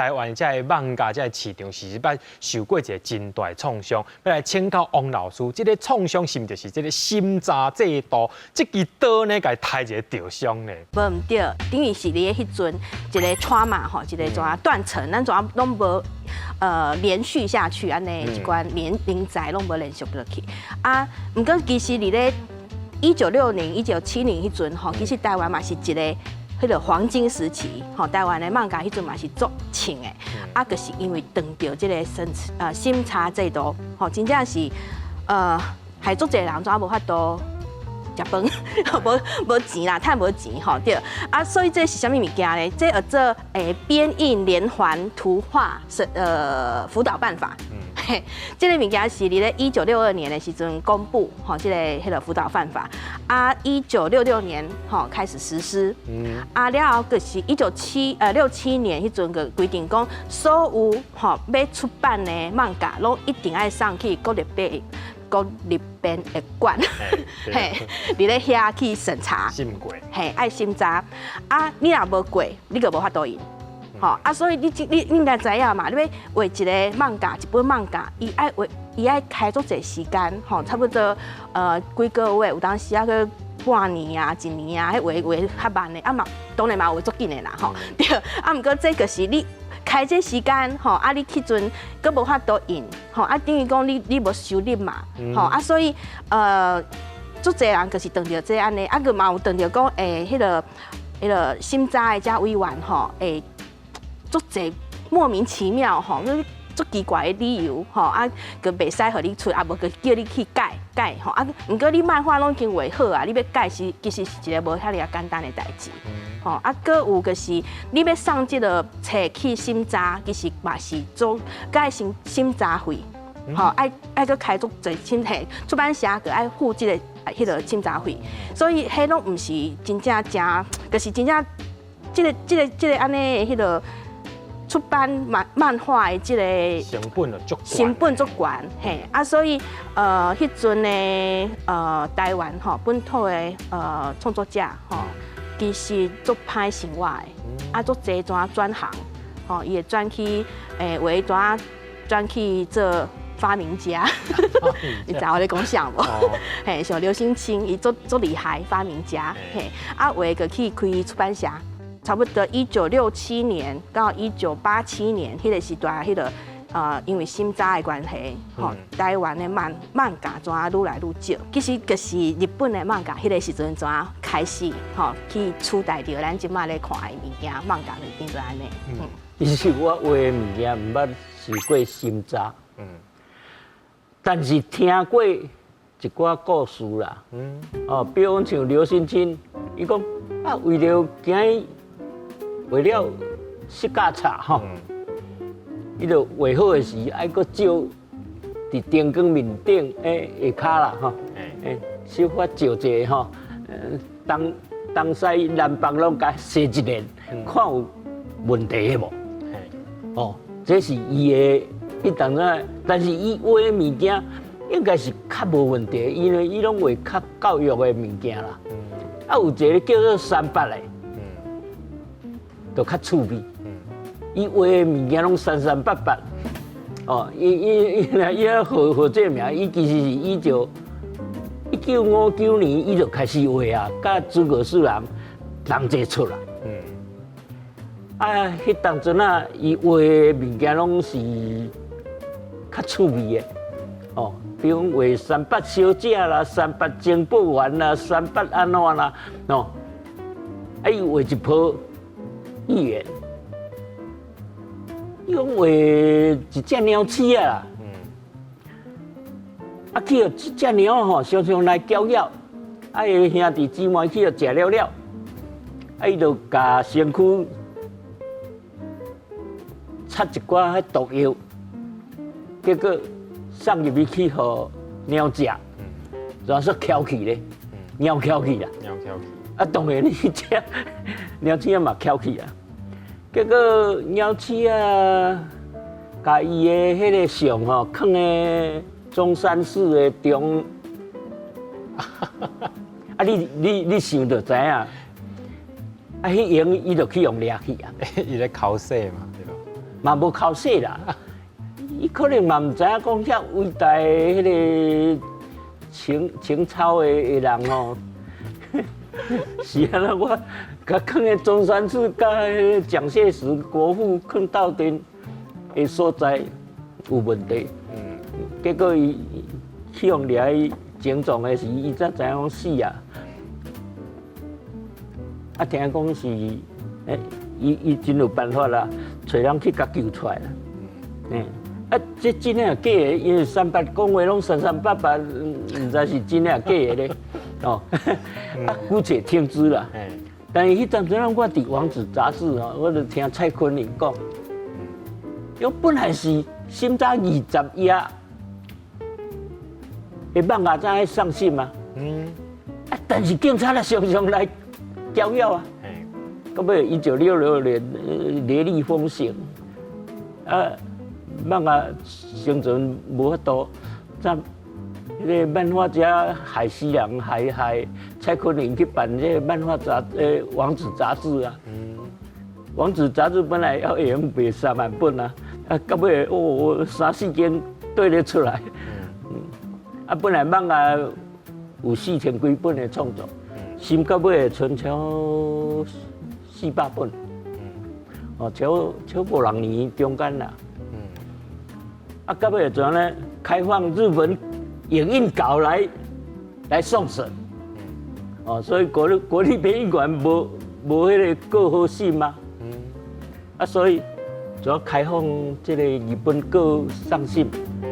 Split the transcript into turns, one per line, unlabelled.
台湾这个网家这个市场是捌受过一个真大创伤。要来请教王老师，这个创伤是毋就是这个审查制度？这支刀呢，甲抬一个吊伤呢？
无唔对，等于是你迄阵一个 trauma 吼，一个怎啊断层，咱怎啊拢无连续下去，安尼一关连载拢无连续落去。啊，毋过其实你咧1960、1970迄阵吼，其实台湾嘛是一个迄个黄金时期，吼，台湾的漫画迄阵嘛是足清的，啊，就是因为碰到这个审查制度，吼，真正是害足侪人怎啊无法度食饭，无钱啦，趁无钱吼对。啊，所以这是啥物物件呢？这做编印连环图画辅导办法。嘿，这个物件是伫咧1962年的时阵公布，吼，这个迄个辅导办法。啊，1966年吼开始实施。啊，了后就是67年迄阵个规定讲，所有吼要出版的漫画，拢一定爱送去国立编的馆，嘿，你咧遐去审查，
审过，
嘿，爱审查。啊，你若无过，你就无法度印。吼啊，所以你应该知影嘛，你要画一个漫画，一本漫画，伊爱开足侪时间，吼，差不多几个月，有当时啊个半年啊、一年啊，迄画较慢的，啊嘛当然嘛画足紧的啦，吼，对。啊，毋过这个是你开这时间，吼，啊你去阵佫无法度印，吼，啊等于讲你无收入嘛，吼啊，所以足侪人就是当着这安尼，啊佫嘛有当着讲迄个审查的遮委员吼，足侪莫名其妙吼，足奇怪的理由吼，啊，佮袂使互你出，啊无佮叫你去改吼，啊，毋过你漫画拢已经画好啊，你要改其实是一个无遐尔简单的代志，吼，啊，佮有就是你要送即个册去审查，其实嘛是做该审查费，吼，爱佮开足侪审册，出版社佮爱付即个迄个审查费，所以迄拢毋是真正正，就是真正即个安尼迄个。出版漫画的这个成本足悬，嘿啊，所以迄阵的台湾吼本土的创作者吼，其实足歹生活的，啊足侪怎转行，吼伊会转去为转去做发明家，你知我咧讲啥无？嘿，像刘兴清，伊足厉害发明家，嘿啊，为个去开出版社。差不多1967年到1987年，迄个时段，迄个因为审查的关系，吼，台湾的漫画怎啊愈来愈少。其实就是日本的漫画，迄个时阵怎啊开始，吼，去取代掉咱即摆咧看的物件，漫画就变做安尼。
其实我画的物件毋捌受过审查，但是听过一寡故事啦，比如像刘兴清，伊讲啊，为了惊。为了色甲差吼，伊就画好的时，爱搁照伫灯光面顶下骹啦吼，小可照一下吼，东西南北拢甲洗一遍，看有问题无？哦，这是伊的伊当然，但是伊画的物件应该是较无问题，因为伊拢画较教育的物件啦。啊，有一个叫做三八的。就较趣味，伊画的物件拢三三八八，哦，伊号这名，伊其实是1959年伊就开始画啊，甲诸葛四郎同齐出啦。啊，迄当阵啊，伊画的物件拢是较趣味的，哦，比如画三八小姐啦、三八珍宝丸啦、三八安怎啦，哦，啊，伊画一波。议员，伊讲画一只鸟鼠啊，啊去互这只鸟吼常常来搅扰，啊伊兄弟姊妹去互食了，啊伊就甲身躯插一寡迄毒药，结果送入去互鸟食，然后翘起咧，鸟翘起啦，啊当然你只鸟鼠嘛翘起啊。结果鸟鼠啊，甲伊的迄个相吼，放在中山市的中，啊你想就知影，啊迄用伊就去用掠去啊，
伊咧考试嘛，对
嘛无考试啦，伊可能嘛唔知影讲遐伟大的迄个情操的人吼，是安那我甲放在中山市甲迄个蒋介石国父放斗阵的所在有问题，结果伊去用掠伊警状的时，伊才知影讲死啊！啊，听讲是，伊真有办法啦，找人去甲救出来啦。啊，这真诶假诶？因为三八讲话拢三八八，唔知是真诶假诶咧。哦，啊，姑且听之啦。但是迄阵时我伫《王子》杂志哦，我就听蔡坤林讲，伊本来是心早20夜，会放牙仔上信嘛。啊，但是警察咧常常来搅扰啊。到尾1966年雷厉风行，啊，放牙生存无法度，咱迄个漫画家海西洋海蔡坤林去办这个漫画王子杂志啊。王子杂志本来要会用卖3万本啊，到尾3、4间对得出来。啊，本来放牙有4000几本的创作，心到尾存超400本，超过2年中间啦。啊，到尾怎样呢？开放日本影印稿来送审，所以国立编译馆无迄个过好信嘛，啊，所以就要开放这个日本过上信。